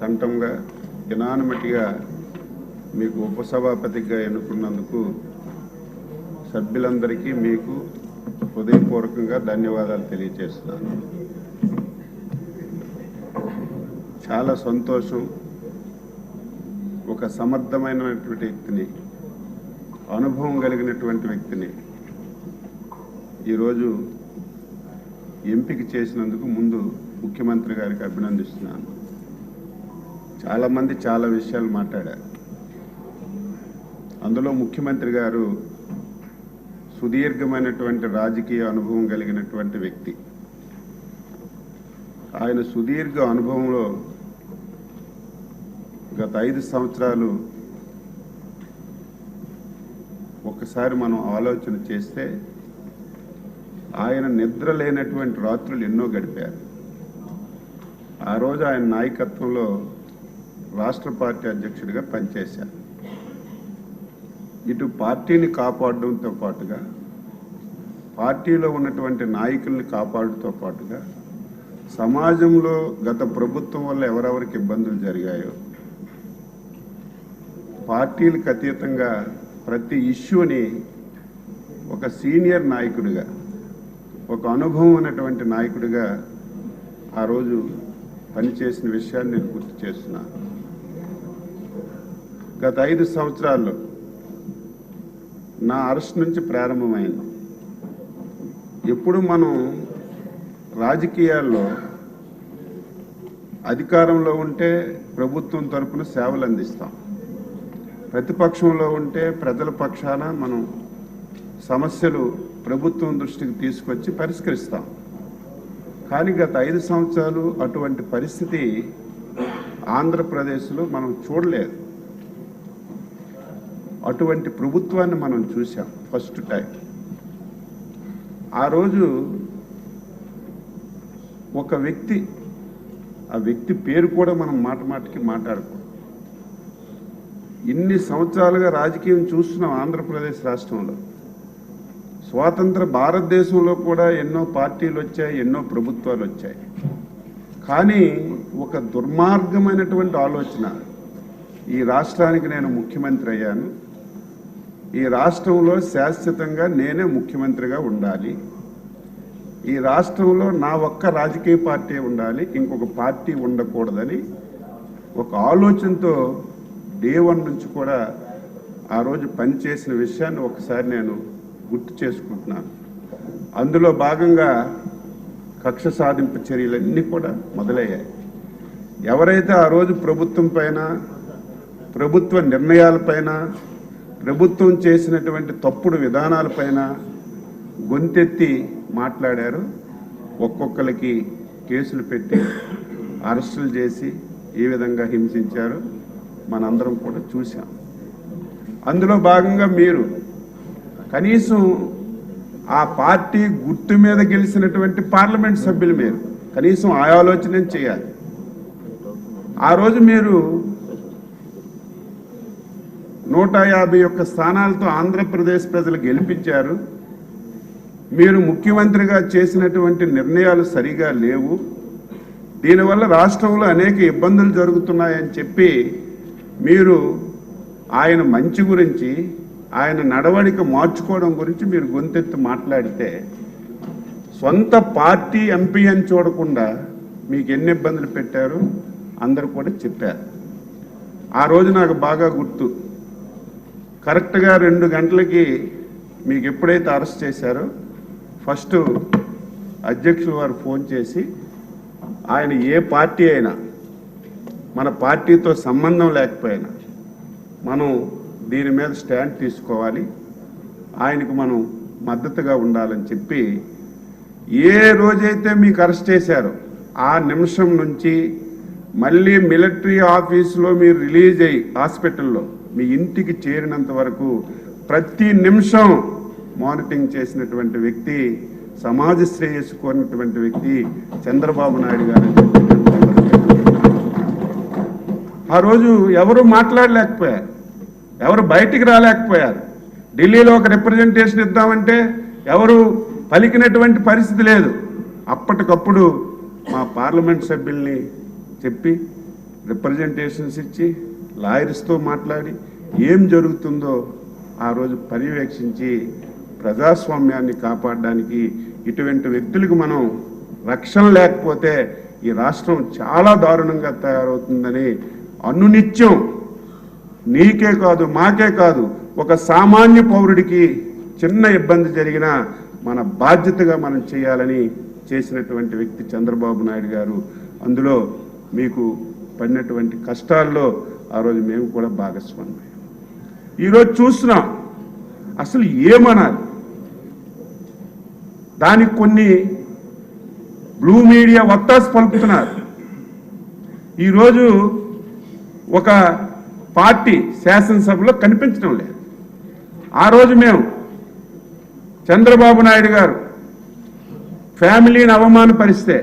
కంఠంగా యునానిమస్గా మీకు ఉపసభాపతిగా ఎన్నుకున్నందుకు సభ్యులందరికీ మీకు హృదయపూర్వకంగా ధన్యవాదాలు తెలియజేస్తున్నాను. చాలా సంతోషం. ఒక సమర్థమైనటువంటి వ్యక్తిని, అనుభవం కలిగినటువంటి వ్యక్తిని ఈరోజు ఎంపిక చేసినందుకు ముందు ముఖ్యమంత్రి గారికి అభినందిస్తున్నాను. చాలామంది చాలా విషయాలు మాట్లాడారు. అందులో ముఖ్యమంత్రి గారు సుదీర్ఘమైనటువంటి రాజకీయ అనుభవం కలిగినటువంటి వ్యక్తి. ఆయన సుదీర్ఘ అనుభవంలో గత 5 సంవత్సరాలు ఒక్కసారి మనం ఆలోచన చేస్తే ఆయన నిద్ర లేనటువంటి రాత్రులు ఎన్నో గడిపారు. ఆ రోజు ఆయన నాయకత్వంలో రాష్ట్ర పార్టీ అధ్యక్షుడిగా పనిచేశారు. ఇటు పార్టీని కాపాడడంతో పాటుగా, పార్టీలో ఉన్నటువంటి నాయకుల్ని కాపాడటంతో పాటుగా, సమాజంలో గత ప్రభుత్వం వల్ల ఎవరెవరికి ఇబ్బందులు జరిగాయో పార్టీలకు అతీతంగా ప్రతి ఇష్యూని ఒక సీనియర్ నాయకుడిగా, ఒక అనుభవం ఉన్నటువంటి నాయకుడిగా ఆ రోజు పనిచేసిన విషయాన్ని నేను గుర్తు చేస్తున్నాను. గత 5 సంవత్సరాల్లో నా అరెస్ట్ నుంచి ప్రారంభమైంది. ఎప్పుడు మనం రాజకీయాల్లో అధికారంలో ఉంటే ప్రభుత్వం తరపున సేవలు అందిస్తాం, ప్రతిపక్షంలో ఉంటే ప్రజల పక్షాన మనం సమస్యలు ప్రభుత్వం దృష్టికి తీసుకొచ్చి పరిష్కరిస్తాం. కానీ గత 5 సంవత్సరాలు అటువంటి పరిస్థితి ఆంధ్రప్రదేశ్లో మనం చూడలేదు. అటువంటి ప్రభుత్వాన్ని మనం చూసాం ఫస్ట్ టైం. ఆ రోజు ఒక వ్యక్తి, ఆ వ్యక్తి పేరు కూడా మనం మాటికి మాట్లాడుకోం. ఇన్ని సంవత్సరాలుగా రాజకీయం చూస్తున్నాం ఆంధ్రప్రదేశ్ రాష్ట్రంలో. స్వాతంత్ర భారతదేశంలో కూడా ఎన్నో పార్టీలు వచ్చాయి, ఎన్నో ప్రభుత్వాలు వచ్చాయి. కానీ ఒక దుర్మార్గమైనటువంటి ఆలోచన, ఈ రాష్ట్రానికి నేను ముఖ్యమంత్రి అయ్యాను, ఈ రాష్ట్రంలో శాశ్వతంగా నేనే ముఖ్యమంత్రిగా ఉండాలి, ఈ రాష్ట్రంలో నా ఒక్క రాజకీయ పార్టీ ఉండాలి, ఇంకొక పార్టీ ఉండకూడదని ఒక ఆలోచనతో డే 1 నుంచి కూడా ఆ రోజు పనిచేసిన విషయాన్ని ఒకసారి నేను గుర్తు చేసుకుంటున్నాను. అందులో భాగంగా కక్ష సాధింపు చర్యలన్నీ కూడా మొదలయ్యాయి. ఎవరైతే ఆ రోజు ప్రభుత్వం పైన, ప్రభుత్వ నిర్ణయాలపైన, ప్రభుత్వం చేసినటువంటి తప్పుడు విధానాలపైన గొంతెత్తి మాట్లాడారు, ఒక్కొక్కరికి కేసులు పెట్టి అరెస్టులు చేసి ఏ విధంగా హింసించారో మనందరం కూడా చూసాం. అందులో భాగంగా మీరు కనీసం ఆ పార్టీ గుర్తు మీద గెలిచినటువంటి పార్లమెంట్ సభ్యులు మీరు కనీసం ఆ ఆలోచన చేయాలి. ఆ రోజు మీరు 151 స్థానాలతో ఆంధ్రప్రదేశ్ ప్రజలు గెలిపించారు. మీరు ముఖ్యమంత్రిగా చేసినటువంటి నిర్ణయాలు సరిగా లేవు, దీనివల్ల రాష్ట్రంలో అనేక ఇబ్బందులు జరుగుతున్నాయని చెప్పి మీరు ఆయన మంచి గురించి, ఆయన నడవడిక మార్చుకోవడం గురించి మీరు గొంతెత్తి మాట్లాడితే, సొంత పార్టీ ఎంపీ అని చూడకుండా మీకు ఎన్ని ఇబ్బందులు పెట్టారు అందరూ కూడా చెప్పారు. ఆ రోజు నాకు బాగా గుర్తు, కరెక్ట్గా 2 గంటలకి మీకు ఎప్పుడైతే అరెస్ట్ చేశారో ఫస్ట్ అధ్యక్షుల వారు ఫోన్ చేసి, ఆయన ఏ పార్టీ అయినా, మన పార్టీతో సంబంధం లేకపోయినా మనం దీని మీద స్టాండ్ తీసుకోవాలి, ఆయనకు మనం మద్దతుగా ఉండాలని చెప్పి, ఏ రోజైతే మీకు అరెస్ట్ చేశారో ఆ నిమిషం నుంచి మళ్ళీ మిలిటరీ ఆఫీసులో మీరు రిలీజ్ అయ్యి హాస్పిటల్లో మీ ఇంటికి చేరినంత వరకు ప్రతి నిమిషం మానిటరింగ్ చేసినటువంటి వ్యక్తి, సమాజ శ్రేయస్సు కోరినటువంటి వ్యక్తి చంద్రబాబు నాయుడు గారు. ఆ రోజు ఎవరు మాట్లాడలేకపోయారు, ఎవరు బయటికి రాలేకపోయారు. ఢిల్లీలో ఒక రిప్రజెంటేషన్ ఇద్దామంటే ఎవరు పలికినటువంటి పరిస్థితి లేదు. అప్పటికప్పుడు మా పార్లమెంట్ సభ్యుల్ని చెప్పి రిప్రజెంటేషన్స్ ఇచ్చి లాయర్స్తో మాట్లాడి ఏం జరుగుతుందో ఆ రోజు పర్యవేక్షించి ప్రజాస్వామ్యాన్ని కాపాడడానికి ఇటువంటి వ్యక్తులకు మనం రక్షణ లేకపోతే ఈ రాష్ట్రం చాలా దారుణంగా తయారవుతుందని అనునిత్యం నీకే కాదు మాకే కాదు ఒక సామాన్య పౌరుడికి చిన్న ఇబ్బంది జరిగినా మన బాధ్యతగా మనం చేయాలని చేసినటువంటి వ్యక్తి చంద్రబాబు నాయుడు గారు. అందులో మీకు పడినటువంటి కష్టాల్లో ఆ రోజు మేము కూడా భాగస్వామ్యం. ఈరోజు చూస్తున్నాం అసలు ఏమనాలి, దానికి కొన్ని బ్లూ మీడియా వత్తాసు పలుకుతున్నారు. ఈరోజు ఒక పార్టీ శాసనసభలో కనిపించడం లేదు. ఆ రోజు మేము చంద్రబాబు నాయుడు గారు ఫ్యామిలీని అవమానపరిస్తే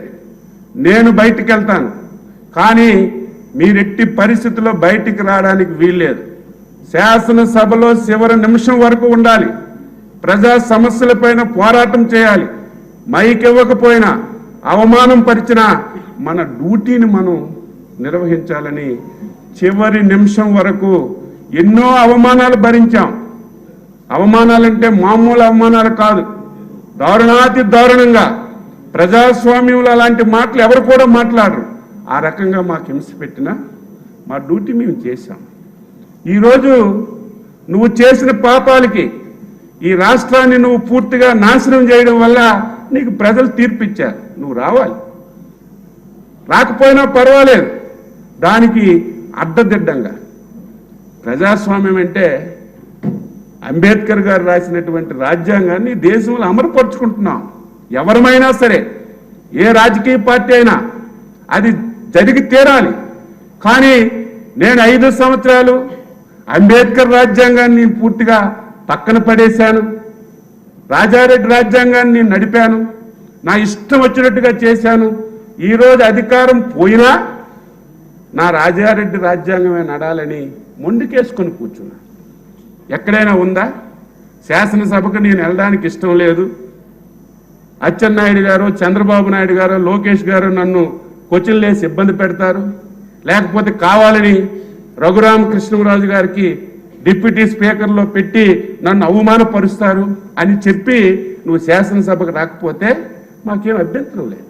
నేను బయటికి వెళ్తాను, కానీ మీరెట్టి పరిస్థితుల్లో బయటికి రావడానికి వీల్లేదు, శాసనసభలో చివరి నిమిషం వరకు ఉండాలి, ప్రజా సమస్యలపైన పోరాటం చేయాలి, మైక్ ఇవ్వకపోయినా అవమానం పరిచినా మన డ్యూటీని మనం నిర్వహించాలని చివరి నిమిషం వరకు ఎన్నో అవమానాలు భరించాం. అవమానాలంటే మామూలు అవమానాలు కాదు, దారుణాతి దారుణంగా ప్రజాస్వామ్యంలో అలాంటి మాటలు ఎవరు కూడా మాట్లాడరు. ఆ రకంగా మాకు హింస పెట్టినా మా డ్యూటీ మేము చేశాం. ఈరోజు నువ్వు చేసిన పాపాలకి ఈ రాష్ట్రాన్ని నువ్వు పూర్తిగా నాశనం చేయడం వల్ల నీకు ప్రజలు తీర్పిచ్చారు. నువ్వు రావాలి, రాకపోయినా పర్వాలేదు, దానికి అడ్డదిడ్డంగా ప్రజాస్వామ్యం అంటే అంబేద్కర్ గారు రాసినటువంటి రాజ్యాంగాన్ని దేశంలో అమలుపరుచుకుంటున్నాం. ఎవరమైనా సరే, ఏ రాజకీయ పార్టీ అయినా అది జరిగి తీరాలి. కానీ నేను 5 సంవత్సరాలు అంబేద్కర్ రాజ్యాంగాన్ని నేను పూర్తిగా పక్కన పడేశాను, రాజారెడ్డి రాజ్యాంగాన్ని నేను నడిపాను, నా ఇష్టం వచ్చినట్టుగా చేశాను. ఈరోజు అధికారం పోయినా నా రాజారెడ్డి రాజ్యాంగమే నడాలని మొండికేసుకొని కూర్చున్నా. ఎక్కడైనా ఉందా? శాసనసభకు నేను వెళ్ళడానికి ఇష్టం లేదు, అచ్చెన్నాయుడు గారు, చంద్రబాబు నాయుడు గారు, లోకేష్ గారు నన్ను కొచ్చిలేసి ఇబ్బంది పెడతారు, లేకపోతే కావాలని రఘురామకృష్ణరాజు గారికి డిప్యూటీ స్పీకర్లో పెట్టి నన్ను అవమానపరుస్తారు అని చెప్పి నువ్వు శాసనసభకు రాకపోతే మాకేం అభ్యంతరం లేదు.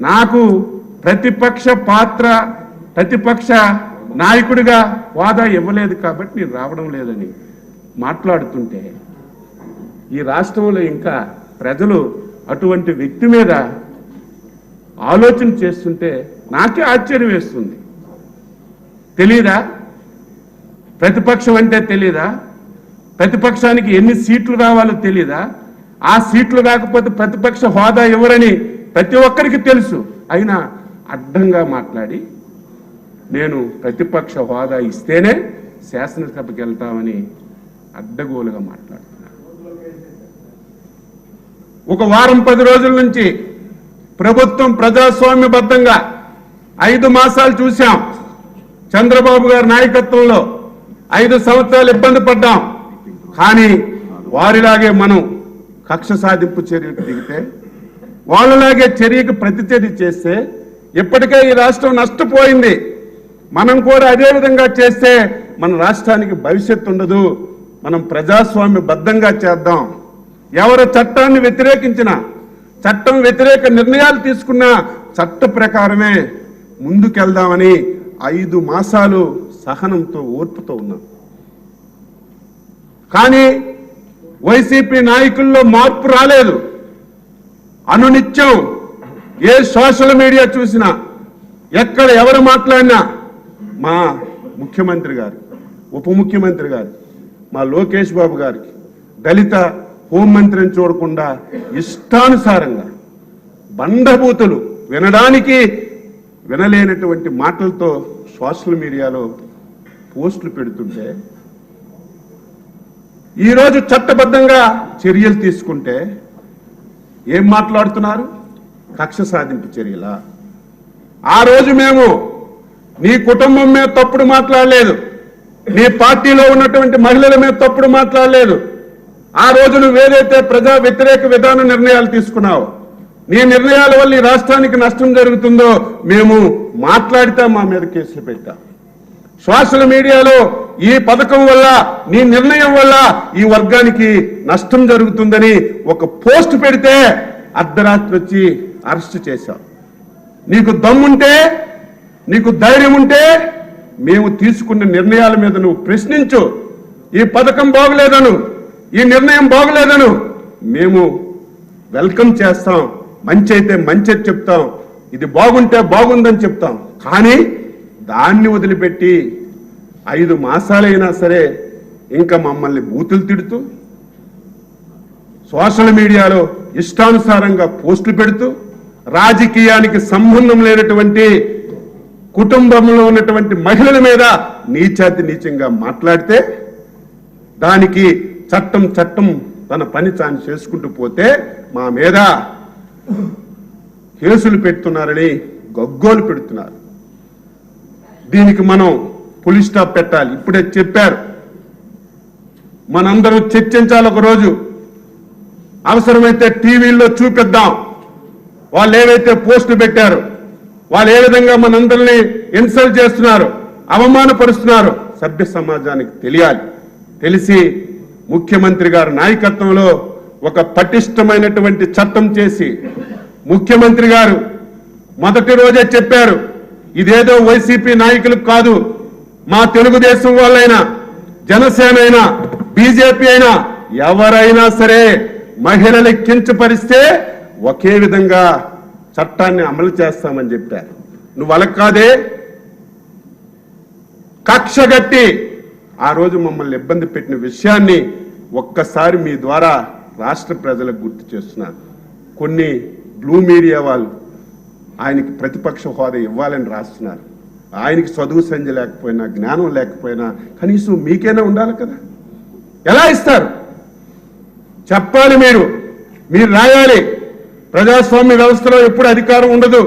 నాకు ప్రతిపక్ష పాత్ర, ప్రతిపక్ష నాయకుడిగా హోదా ఇవ్వలేదు కాబట్టి నేను రావడం లేదని మాట్లాడుతుంటే ఈ రాష్ట్రంలో ఇంకా ప్రజలు అటువంటి వ్యక్తి మీద ఆలోచన చేస్తుంటే నాకే ఆశ్చర్యం వేస్తుంది. తెలీదా? ప్రతిపక్షం అంటే తెలీదా? ప్రతిపక్షానికి ఎన్ని సీట్లు రావాలో తెలీదా? ఆ సీట్లు రాకపోతే ప్రతిపక్ష హోదా ఇవ్వరని ప్రతి ఒక్కరికి తెలుసు. అయినా అడ్డంగా మాట్లాడి నేను ప్రతిపక్ష హోదా ఇస్తేనే శాసనసభకి వెళ్తామని అడ్డగోలుగా మాట్లాడుతున్నాను. ఒక వారం 10 రోజుల నుంచి ప్రభుత్వం ప్రజాస్వామ్యబద్ధంగా 5 మాసాలు చూశాం. చంద్రబాబు గారి నాయకత్వంలో 5 సంవత్సరాలు ఇబ్బంది పడ్డాం. కానీ వారిలాగే మనం కక్ష సాధింపు చర్యకు దిగితే, వాళ్ళలాగే చర్యకు ప్రతిచర్య చేస్తే ఇప్పటికే ఈ రాష్ట్రం నష్టపోయింది. మనం కూడా అదే విధంగా చేస్తే మన రాష్ట్రానికి భవిష్యత్తు ఉండదు. మనం ప్రజాస్వామ్యబద్ధంగా చేద్దాం. ఎవరు చట్టాన్ని వ్యతిరేకించినా, చట్టం వ్యతిరేక నిర్ణయాలు తీసుకున్నా చట్ట ప్రకారమే ముందుకెళ్దామని 5 మాసాలు సహనంతో ఓర్పుతో ఉన్నాం. కానీ వైసీపీ నాయకుల్లో మార్పు రాలేదు. అనునిత్యం ఏ సోషల్ మీడియా చూసినా, ఎక్కడ ఎవరు మాట్లాడినా మా ముఖ్యమంత్రి గారు, ఉప ముఖ్యమంత్రి గారు, మా లోకేష్ బాబు గారికి దళిత హోంమంత్రిని చూడకుండా ఇష్టానుసారంగా బండబూతులు, వినడానికి వినలేనటువంటి మాటలతో సోషల్ మీడియాలో పోస్టులు పెడుతుంటే, ఈరోజు చట్టబద్ధంగా చర్యలు తీసుకుంటే ఏం మాట్లాడుతున్నారు? కక్ష సాధింపు చర్యలా? ఆ రోజు మేము నీ కుటుంబం మీద తప్పుడు మాట్లాడలేదు, నీ పార్టీలో ఉన్నటువంటి మహిళల మీద తప్పుడు మాట్లాడలేదు. ఆ రోజు నువ్వు ఏదైతే ప్రజా వ్యతిరేక విధాన నిర్ణయాలు తీసుకున్నావు నీ నిర్ణయాల వల్ల ఈ రాష్ట్రానికి నష్టం జరుగుతుందో మేము మాట్లాడితే మా మీద కేసులు పెట్టాం. సోషల్ మీడియాలో ఈ పథకం వల్ల నీ నిర్ణయం వల్ల ఈ వర్గానికి నష్టం జరుగుతుందని ఒక పోస్ట్ పెడితే అర్ధరాత్రి వచ్చి అరెస్ట్ చేశాం. నీకు దమ్ముంటే, నీకు ధైర్యం ఉంటే మేము తీసుకున్న నిర్ణయాల మీద నువ్వు ప్రశ్నించు. ఈ పథకం బాగలేదను, ఈ నిర్ణయం బాగలేదను, మేము వెల్కమ్ చేస్తాం. మంచి అయితే మంచి చెప్తాం, ఇది బాగుంటే బాగుందని చెప్తాం. కానీ దాన్ని వదిలిపెట్టి 5 మాసాలైనా సరే ఇంకా మమ్మల్ని బూతులు తిడుతూ, సోషల్ మీడియాలో ఇష్టానుసారంగా పోస్టులు పెడుతూ, రాజకీయానికి సంబంధం లేనటువంటి కుటుంబంలో ఉన్నటువంటి మహిళల మీద నీచాతి నీచంగా మాట్లాడితే దానికి చట్టం తన పని తాను చేసుకుంటూ పోతే మా మీద కేసులు పెడుతున్నారని గగ్గోలు పెడుతున్నారు. దీనికి మనం పులి స్టాప్ పెట్టాలి. ఇప్పుడే చెప్పారు, మనందరూ చర్చించాలి. ఒక రోజు అవసరమైతే టీవీల్లో చూపిద్దాం వాళ్ళు ఏవైతే పోస్టులు పెట్టారు, వాళ్ళు ఏ విధంగా మనందరినీ ఇన్సల్ట్ చేస్తున్నారు, అవమానపరుస్తున్నారు. సభ్య సమాజానికి తెలియాలి. తెలిసి ముఖ్యమంత్రి గారి నాయకత్వంలో ఒక పటిష్టమైనటువంటి చట్టం చేసి, ముఖ్యమంత్రి గారు మొదటి రోజే చెప్పారు, ఇదేదో వైసీపీ నాయకులకు కాదు, మా తెలుగుదేశం వాళ్ళైనా, జనసేన అయినా, బీజేపీ అయినా, ఎవరైనా సరే మహిళలు కించపరిస్తే ఒకే విధంగా చట్టాన్ని అమలు చేస్తామని చెప్పారు. నువ్వు వాళ్ళకి కాదే కక్షగట్టి ఆ రోజు మమ్మల్ని ఇబ్బంది పెట్టిన విషయాన్ని ఒక్కసారి మీ ద్వారా రాష్ట్ర ప్రజలకు గుర్తు చేస్తున్నారు. కొన్ని బ్లూ మీడియా వాళ్ళు ఆయనకి ప్రతిపక్ష హోదా ఇవ్వాలని రాస్తున్నారు. ఆయనకి చదువు సంధ్య లేకపోయినా, జ్ఞానం లేకపోయినా కనీసం మీకైనా ఉండాలి కదా. ఎలా ఇస్తారు చెప్పాలి. మీరు రాయాలి. ప్రజాస్వామ్య వ్యవస్థలో ఎప్పుడు అధికారం ఉండదు,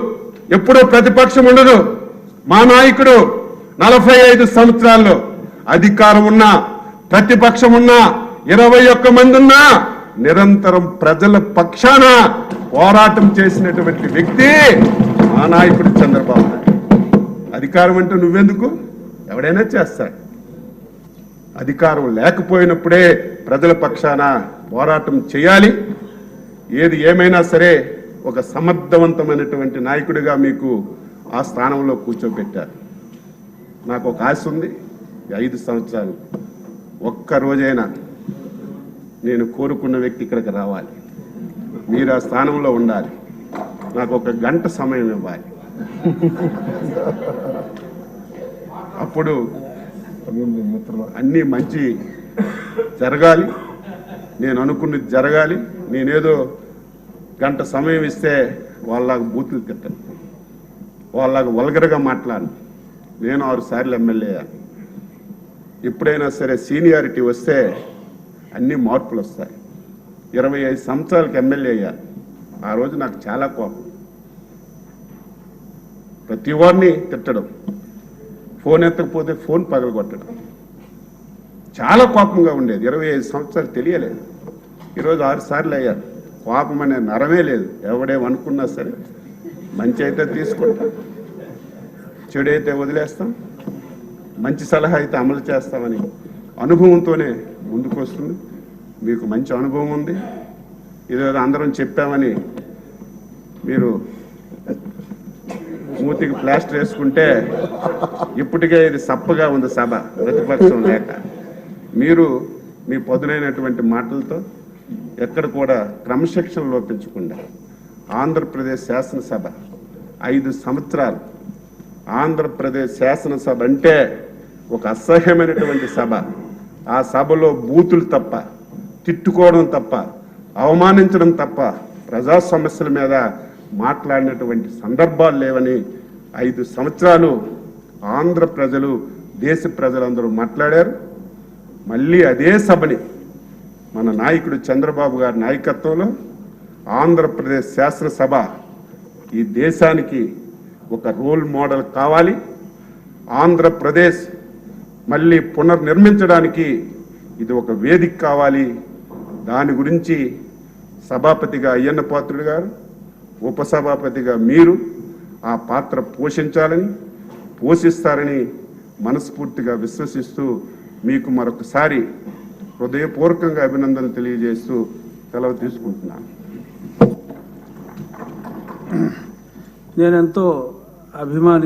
ఎప్పుడూ ప్రతిపక్షం ఉండదు. మా నాయకుడు 45 సంవత్సరాల్లో అధికారం ఉన్నా, ప్రతిపక్షం ఉన్నా, 21 మంది ఉన్నా నిరంతరం ప్రజల పక్షాన పోరాటం చేసినటువంటి వ్యక్తి మా నాయకుడు చంద్రబాబు నాయుడు. అధికారం అంటే నువ్వెందుకు, ఎవడైనా చేస్తాడు. అధికారం లేకపోయినప్పుడే ప్రజల పక్షాన పోరాటం చేయాలి. ఏది ఏమైనా సరే ఒక సమర్థవంతమైనటువంటి నాయకుడిగా మీకు ఆ స్థానంలో కూర్చోబెట్టారు. నాకు ఒక ఆశ ఉంది. 5 సంవత్సరాలు ఒక్క రోజైనా నేను కోరుకున్న వ్యక్తి ఇక్కడికి రావాలి, మీరు ఆ స్థానంలో ఉండాలి, నాకు 1 గంట సమయం ఇవ్వాలి. అప్పుడు అన్నీ మంచి జరగాలి, నేను అనుకున్నది జరగాలి. నేనేదో గంట సమయం ఇస్తే వాళ్ళలాగా బూతులు తిట్టాను, వాళ్ళలాగా వల్గర్గా మాట్లాడను. నేను 6 సార్లు ఎమ్మెల్యే. ఎప్పుడైనా సరే సీనియారిటీ వస్తే అన్ని మార్పులు వస్తాయి. 25 సంవత్సరాలకు ఎమ్మెల్యే అయ్యాను. ఆ రోజు నాకు చాలా కోపం. ప్రతి వారిని తిట్టడం, ఫోన్ ఎత్తకపోతే ఫోన్ పగలగొట్టడం, చాలా కోపంగా ఉండేది. 25 సంవత్సరాలు తెలియలేదు. ఈరోజు 6 సార్లు అయ్యారు. కోపం అనే నరమే లేదు. ఎవడేమనుకున్నా సరే మంచి అయితే తీసుకుంటాం, చెడు అయితే వదిలేస్తాం, మంచి సలహా అయితే అమలు చేస్తామని అనుభవంతోనే ముందుకు వస్తుంది. మీకు మంచి అనుభవం ఉంది. ఇదేదో అందరం చెప్పామని మీరు మూతికి ప్లాస్టర్ వేసుకుంటే ఇప్పటికే ఇది సప్పగా ఉంది సభ, ప్రతిపక్షం లేక. మీరు మీ పదునైనటువంటి మాటలతో ఎక్కడ కూడా క్రమశిక్షణ లోపించకుండా ఆంధ్రప్రదేశ్ శాసనసభ 5 సంవత్సరాలు, ఆంధ్రప్రదేశ్ శాసనసభ అంటే ఒక అసహ్యమైనటువంటి సభ. ఆ సభలో బూతులు తప్ప, తిట్టుకోవడం తప్ప, అవమానించడం తప్ప ప్రజా సమస్యల మీద మాట్లాడినటువంటి సందర్భాలు లేవని 5 సంవత్సరాలు ఆంధ్ర ప్రజలు, దేశ ప్రజలందరూ మాట్లాడారు. మళ్ళీ అదే సభని మన నాయకుడు చంద్రబాబు గారి నాయకత్వంలో ఆంధ్రప్రదేశ్ శాసనసభ ఈ దేశానికి ఒక రోల్ మోడల్ కావాలి. ఆంధ్రప్రదేశ్ మళ్ళీ పునర్నిర్మించడానికి ఇది ఒక వేదిక కావాలి. దాని గురించి సభాపతిగా అయ్యన్న పాత్రుడు గారు, ఉపసభాపతిగా మీరు ఆ పాత్ర పోషించాలని, పోషిస్తారని మనస్ఫూర్తిగా విశ్వసిస్తూ మీకు మరొకసారి హృదయపూర్వకంగా అభినందనలు తెలియజేస్తూ సెలవు తీసుకుంటున్నాను. నేనెంతో అభిమాని